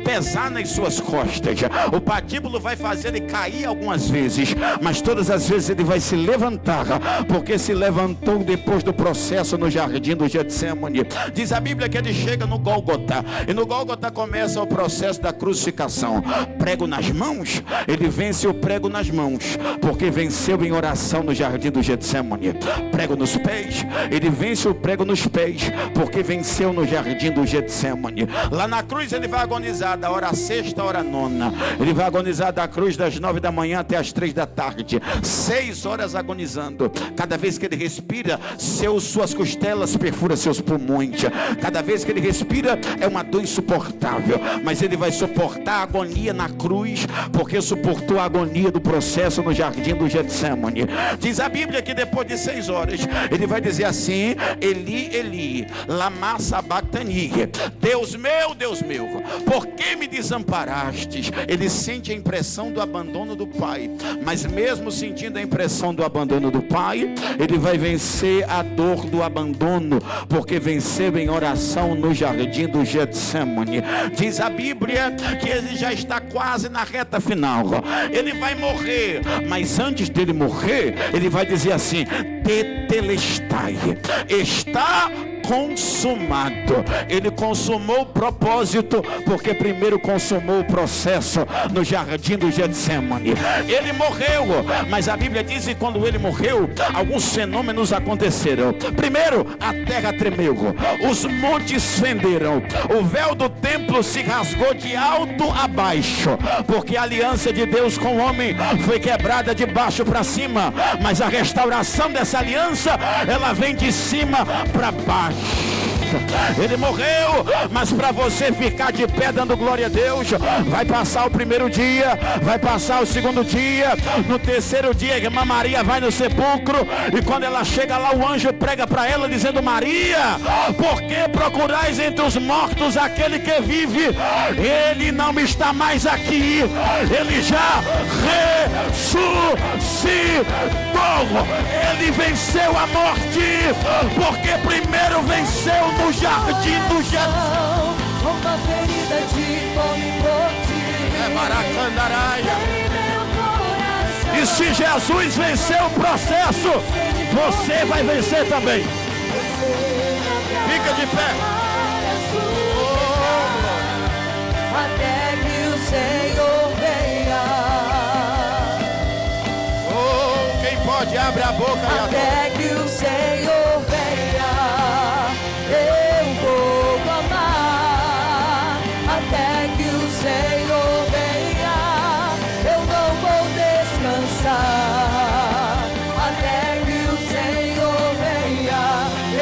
pesar nas suas costas. O patíbulo vai fazer ele cair algumas vezes, mas todas as vezes ele vai se levantar, porque se levantou depois do processo no jardim do Getsemane. Diz a Bíblia que ele chega no Gólgota, e no Gólgota começa o processo da crucificação. crucificação. Prego nas mãos, ele vence o prego nas mãos, porque venceu em oração no jardim do Getsemane. Prego nos pés, ele vence o prego nos pés, porque venceu no jardim do Getsemane. Lá na cruz ele vai agonizar da hora sexta à hora nona. Ele vai agonizar da cruz das 9 da manhã até as 3 da tarde. 6 horas agonizando. Cada vez que ele respira, suas costelas perfuram seus pulmões. Cada vez que ele respira é uma dor insuportável, mas ele vai suportar a agonia na cruz, porque suportou a agonia do processo no jardim do Getsemane. Diz a Bíblia que depois de 6 horas ele vai dizer assim: Eli, Eli, lama sabachthani, Deus meu, por que me desamparastes? Ele sente a impressão do abandono do Pai, mas mesmo sentindo a impressão do abandono do Pai, ele vai vencer a dor do abandono, porque venceu em oração no jardim do Getsemane. Diz a Bíblia que ele já está quase na reta final. Ele vai morrer, mas antes dele morrer, ele vai dizer assim: tetelestai, está consumado. Ele consumou o propósito, porque primeiro consumou o processo no jardim do Getsemane. Ele morreu, mas a Bíblia diz que quando ele morreu, alguns fenômenos aconteceram. Primeiro, a terra tremeu, os montes fenderam, o véu do templo se rasgou de alto a baixo, porque a aliança de Deus com o homem foi quebrada de baixo para cima, mas a restauração dessa aliança, ela vem de cima para baixo. Ele morreu, mas para você ficar de pé dando glória a Deus, vai passar o primeiro dia, vai passar o segundo dia, no terceiro dia a irmã Maria vai no sepulcro, e quando ela chega lá, o anjo prega para ela dizendo: Maria, por que procurais entre os mortos aquele que vive? Ele não está mais aqui, ele já ressuscitou, ele venceu a morte, porque primeiro venceu no jardim do Getsemane. Uma ferida de fome por ti. É Maracandaraia. E se Jesus venceu o processo, você vai vencer também. Fica de pé. Até que o Senhor venha. Oh, quem pode abre a boca e até que o Senhor venha. Eu vou clamar até que o Senhor venha. Eu não vou descansar até que o Senhor venha.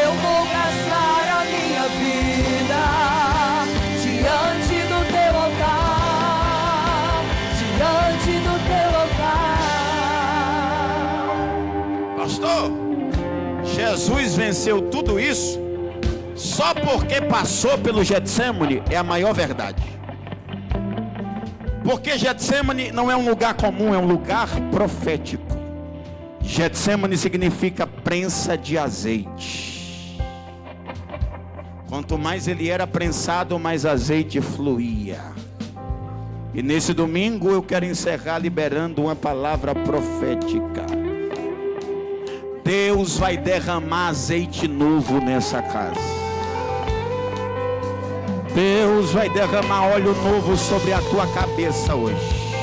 Eu vou gastar a minha vida diante do teu altar, diante do teu altar. Pastor, Jesus venceu tudo isso só porque passou pelo Getsemane, é a maior verdade. Porque Getsemane não é um lugar comum, é um lugar profético. Getsemane significa prensa de azeite. Quanto mais ele era prensado, mais azeite fluía. E nesse domingo eu quero encerrar liberando uma palavra profética. Deus vai derramar azeite novo nessa casa. Deus vai derramar óleo novo sobre a tua cabeça hoje.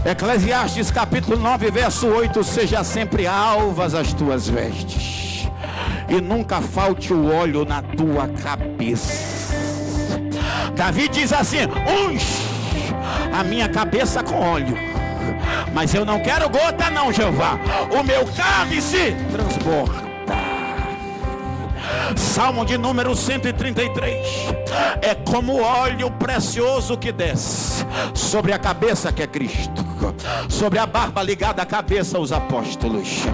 Eclesiastes capítulo 9, verso 8: seja sempre alvas as tuas vestes, e nunca falte o óleo na tua cabeça. Davi diz assim: unge a minha cabeça com óleo, mas eu não quero gota não, Jeová, o meu cálice transborda. Salmo de número 133. É como óleo precioso que desce sobre a cabeça, que é Cristo, sobre a barba ligada à cabeça, os apóstolos,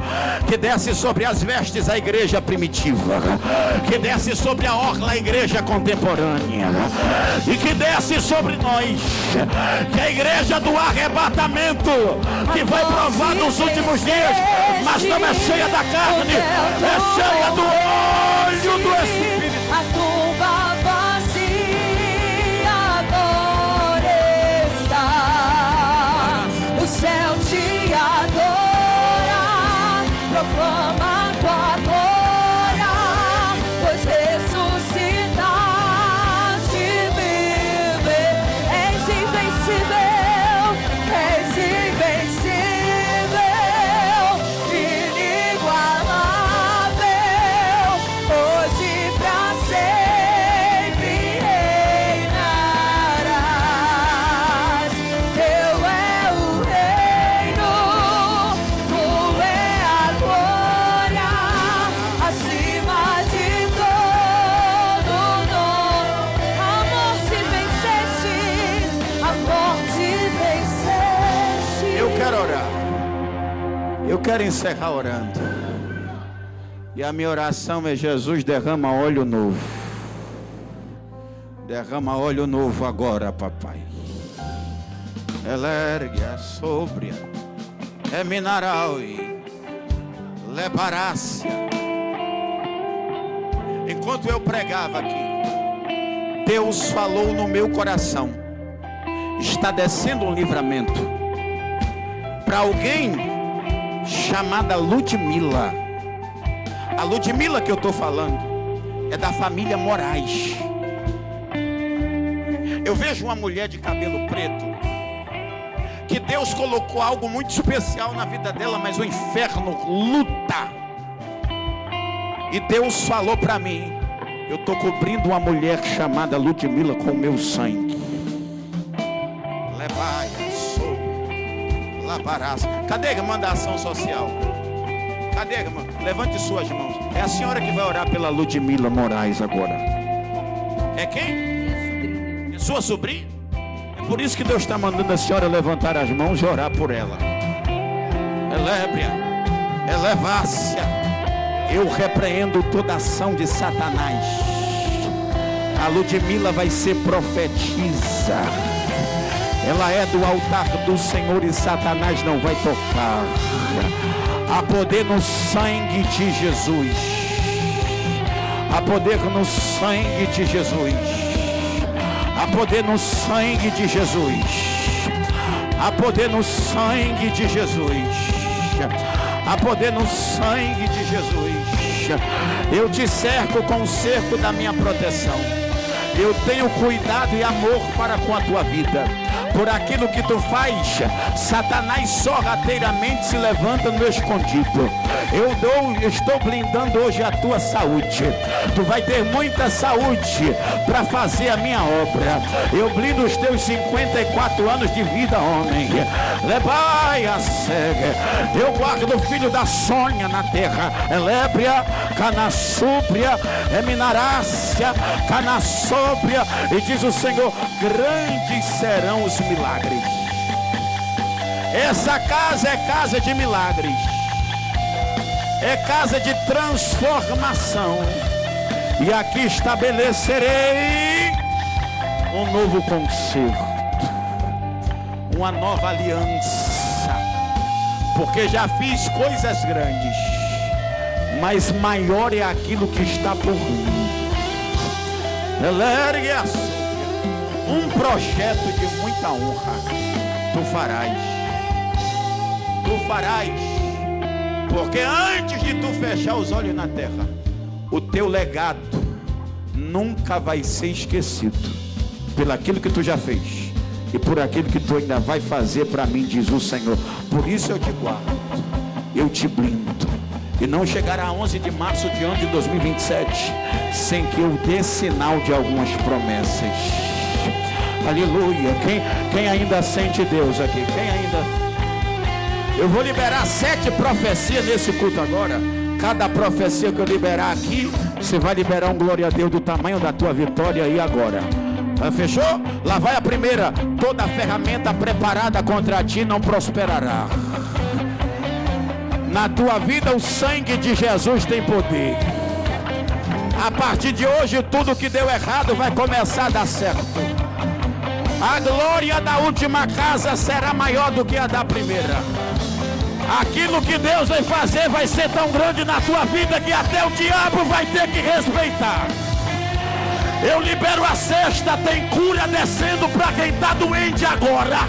que desce sobre as vestes, a igreja primitiva, que desce sobre a orla, a igreja contemporânea, e que desce sobre nós, que é a igreja do arrebatamento, que vai provar nos últimos dias, mas não é cheia da carne, é cheia do óleo do Espírito. A tumba vazia agora está, o céu te adora, proclama tua glória, pois ressuscitaste, vive, és quero encerrar orando. E a minha oração é: Jesus, derrama óleo novo. Derrama óleo novo agora, papai. Elergia sobre Eminaral e Leparácia. Enquanto eu pregava aqui, Deus falou no meu coração: está descendo um livramento para alguém chamada Ludmila. A Ludmila que eu estou falando é da família Moraes. Eu vejo uma mulher de cabelo preto, que Deus colocou algo muito especial na vida dela, mas o inferno luta. E Deus falou para mim: eu estou cobrindo uma mulher chamada Ludmila com o meu sangue. Levaia, sou, lavarás. Cadê, irmã, da ação social? Cadê, irmã? Levante suas mãos. É a senhora que vai orar pela Ludmila Moraes agora. É quem? É sua sobrinha? É por isso que Deus está mandando a senhora levantar as mãos e orar por ela. Elébria, elevácia. Eu repreendo toda ação de Satanás. A Ludmila vai ser profetisa. Ela é do altar do Senhor e Satanás não vai tocar. Há poder no sangue de Jesus. Há poder no sangue de Jesus. Há poder no sangue de Jesus. Há poder no sangue de Jesus. Há poder no sangue de Jesus. Eu te cerco com o cerco da minha proteção. Eu tenho cuidado e amor para com a tua vida. Por aquilo que tu faz, Satanás sorrateiramente se levanta no escondido. Eu estou blindando hoje a tua saúde. Tu vai ter muita saúde para fazer a minha obra. Eu blindo os teus 54 anos de vida, homem. Levai a cega. Eu guardo o filho da Sônia na terra. Elébria, Canassúbria, Eminarácia, Canassóbria. E diz o Senhor: grandes serão os milagres. Essa casa é casa de milagres. É casa de transformação. E aqui estabelecerei um novo concerto, uma nova aliança, porque já fiz coisas grandes, mas maior é aquilo que está por vir. Um projeto de muita honra tu farás. Tu farás, porque antes de tu fechar os olhos na terra, o teu legado nunca vai ser esquecido, pelo aquilo que tu já fez e por aquilo que tu ainda vai fazer para mim, diz o Senhor. Por isso eu te guardo, eu te blindo, e não chegará a 11 de março de ano de 2027 sem que eu dê sinal de algumas promessas. Aleluia. Quem ainda sente Deus aqui? Quem ainda? Eu vou liberar 7 profecias nesse culto agora. Cada profecia que eu liberar aqui, você vai liberar um glória a Deus do tamanho da tua vitória aí agora. Fechou? Lá vai a primeira: toda ferramenta preparada contra ti não prosperará. Na tua vida o sangue de Jesus tem poder. A partir de hoje tudo que deu errado vai começar a dar certo. A glória da última casa será maior do que a da primeira. Aquilo que Deus vai fazer vai ser tão grande na tua vida que até o diabo vai ter que respeitar. Eu libero a sexta, tem cura descendo para quem está doente agora.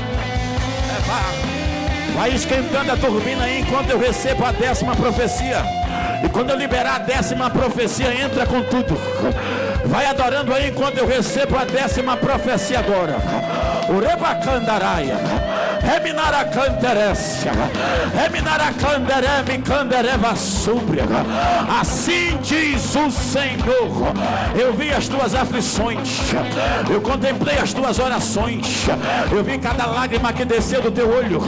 Vai esquentando a turbina aí enquanto eu recebo a 10ª profecia. E quando eu liberar a 10ª profecia, entra com tudo. Vai adorando aí enquanto eu recebo a 10ª profecia agora. Urebacandaraia, Reminaracanterécia, Reminaracandereme Candereva Súbria. Assim diz o Senhor: Eu vi as tuas aflições, eu contemplei as tuas orações, eu vi cada lágrima que desceu do teu olho.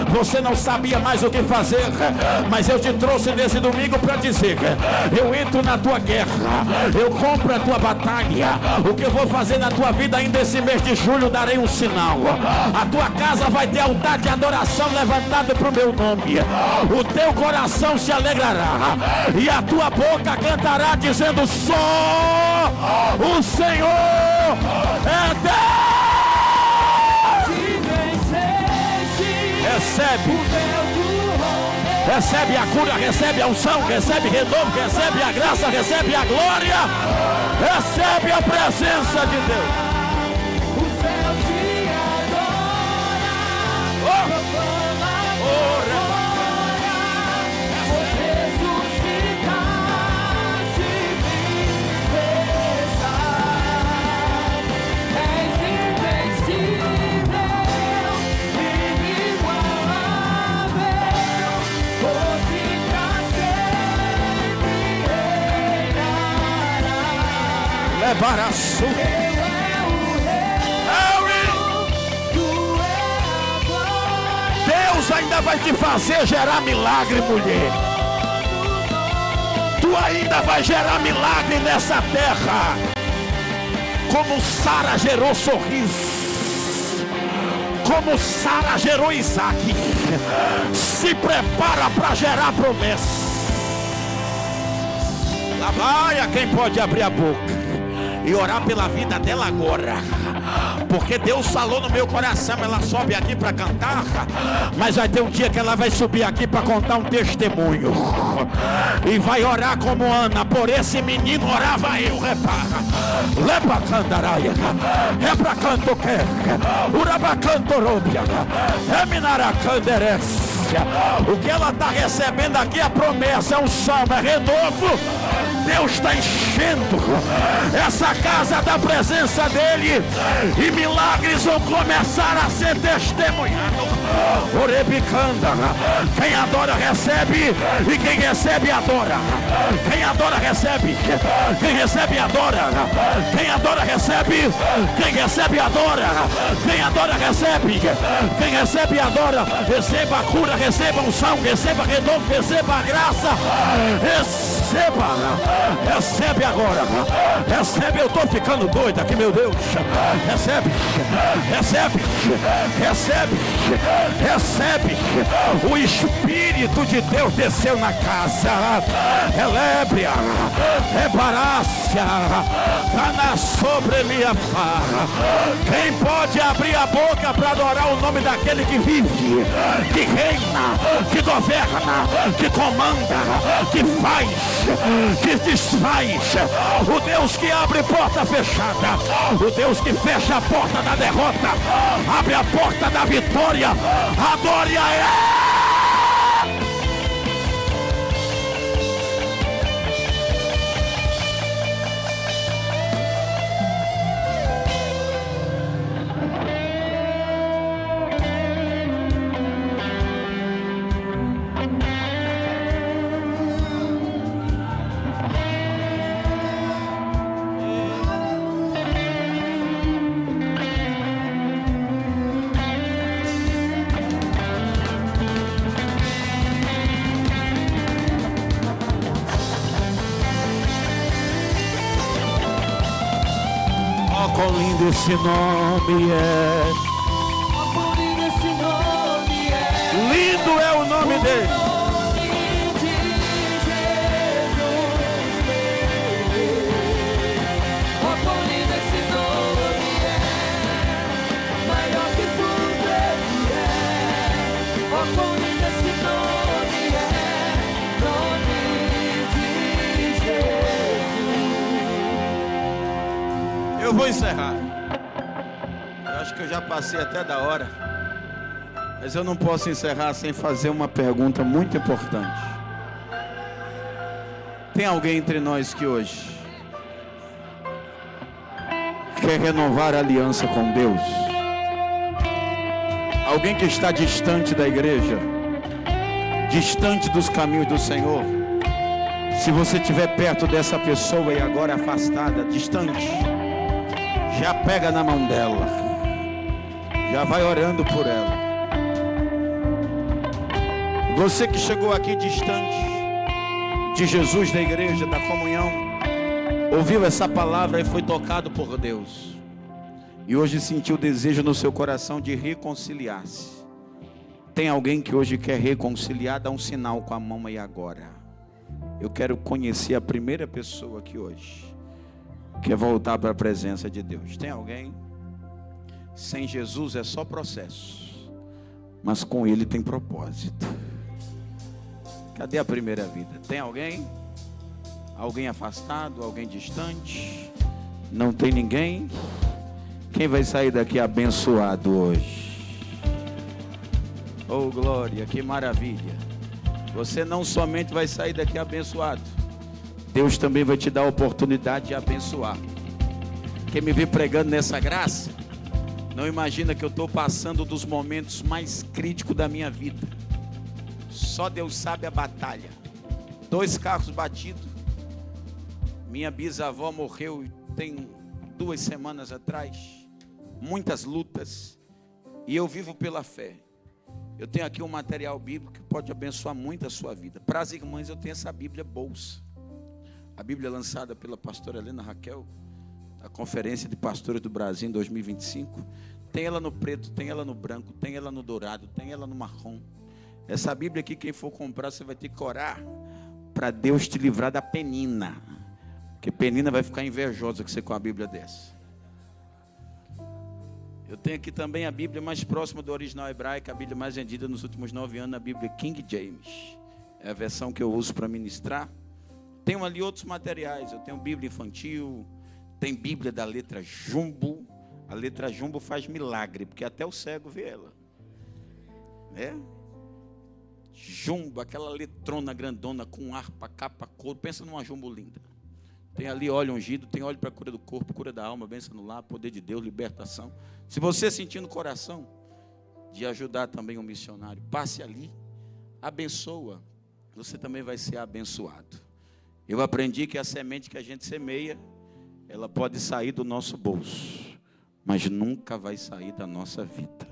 Você não sabia mais o que fazer, mas eu te trouxe nesse domingo para dizer: eu entro na tua guerra, eu compro a tua batalha. O que eu vou fazer na tua vida ainda esse mês de julho, darei um sinal. A tua casa vai ter altar de adoração levantado para o meu nome. O teu coração se alegrará e a tua boca cantará dizendo: só o Senhor é Deus. Recebe a cura, recebe a unção, recebe renovo, recebe a graça, recebe a glória, recebe a presença de Deus. Baraço. Deus ainda vai te fazer gerar milagre, mulher. Tu ainda vai gerar milagre nessa terra, como Sara gerou sorriso, como Sara gerou Isaac. Se prepara para gerar promessa. Lá vai a quem pode abrir a boca e orar pela vida dela agora, porque Deus falou no meu coração. Ela sobe aqui para cantar, mas vai ter um dia que ela vai subir aqui para contar um testemunho, e vai orar como Ana. Por esse menino orava eu, repara. Lepa candaraia, repra canto que, uraba canto robia, eminara canderes. O que ela está recebendo aqui é a promessa, é um salmo, é renovo. Deus está enchendo essa casa da presença dele, e milagres vão começar a ser testemunhados. Orebicanda, quem adora recebe, e quem recebe adora. Quem adora recebe, quem recebe adora. Quem adora recebe, quem recebe adora. Quem adora recebe, quem recebe adora. Receba a cura, receba a unção, receba renovo, receba a graça, recebe agora, recebe. Eu estou ficando doido aqui, meu Deus. Recebe. O Espírito de Deus desceu na casa. Elébria, reparácia, na sobre minha farra. Quem pode abrir a boca para adorar o nome daquele que vive, que reina, que governa, que comanda, que faz, que desfaz. O Deus que abre porta fechada, o Deus que fecha a porta da derrota, abre a porta da vitória. Adore a Ele. Quão lindo esse nome é. Quão lindo esse nome é. Lindo é o nome dele. Quão lindo esse nome é. Maior que tudo ele é. Quão lindo esse nome é. Nome de Jesus. Eu vou encerrar. Eu acho que eu já passei até da hora, mas eu não posso encerrar sem fazer uma pergunta muito importante. Tem alguém entre nós que hoje quer renovar a aliança com Deus? Alguém que está distante da igreja, distante dos caminhos do Senhor? Se você estiver perto dessa pessoa e agora afastada, distante, já pega na mão dela, já vai orando por ela. Você que chegou aqui distante de Jesus, da igreja, da comunhão, ouviu essa palavra e foi tocado por Deus, e hoje sentiu o desejo no seu coração de reconciliar-se. Tem alguém que hoje quer reconciliar? Dá um sinal com a mão aí agora. Eu quero conhecer a primeira pessoa aqui hoje quer voltar para a presença de Deus. Tem alguém? Sem Jesus é só processo, mas com Ele tem propósito. Cadê a primeira vida? Tem alguém? Alguém afastado? Alguém distante? Não tem ninguém? Quem vai sair daqui abençoado hoje? Oh glória, que maravilha. Você não somente vai sair daqui abençoado, Deus também vai te dar a oportunidade de abençoar. Quem me vê pregando nessa graça, não imagina que eu estou passando dos momentos mais críticos da minha vida. Só Deus sabe a batalha. 2 carros batidos. Minha bisavó morreu tem 2 semanas atrás. Muitas lutas. E eu vivo pela fé. Eu tenho aqui um material bíblico que pode abençoar muito a sua vida. Para as irmãs eu tenho essa Bíblia bolsa. A Bíblia lançada pela pastora Helena Raquel, a Conferência de Pastores do Brasil em 2025. Tem ela no preto, tem ela no branco, tem ela no dourado, tem ela no marrom. Essa Bíblia aqui, quem for comprar, você vai ter que orar para Deus te livrar da Penina. Porque Penina vai ficar invejosa com você com a Bíblia dessa. Eu tenho aqui também a Bíblia mais próxima do original hebraico, a Bíblia mais vendida nos últimos 9 anos, a Bíblia King James. É a versão que eu uso para ministrar. Tenho ali outros materiais, eu tenho Bíblia infantil, tem Bíblia da letra Jumbo. A letra Jumbo faz milagre, porque até o cego vê ela. Né? Jumbo, aquela letrona grandona com harpa, capa, couro. Pensa numa jumbo linda. Tem ali óleo ungido, tem óleo para cura do corpo, cura da alma, bênção no lar, poder de Deus, libertação. Se você sentir no coração de ajudar também um missionário, passe ali, abençoa, você também vai ser abençoado. Eu aprendi que a semente que a gente semeia, ela pode sair do nosso bolso, mas nunca vai sair da nossa vida.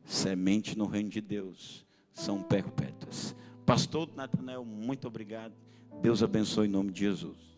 Semente no reino de Deus são perpétuas. Pastor Natanael, muito obrigado. Deus abençoe em nome de Jesus.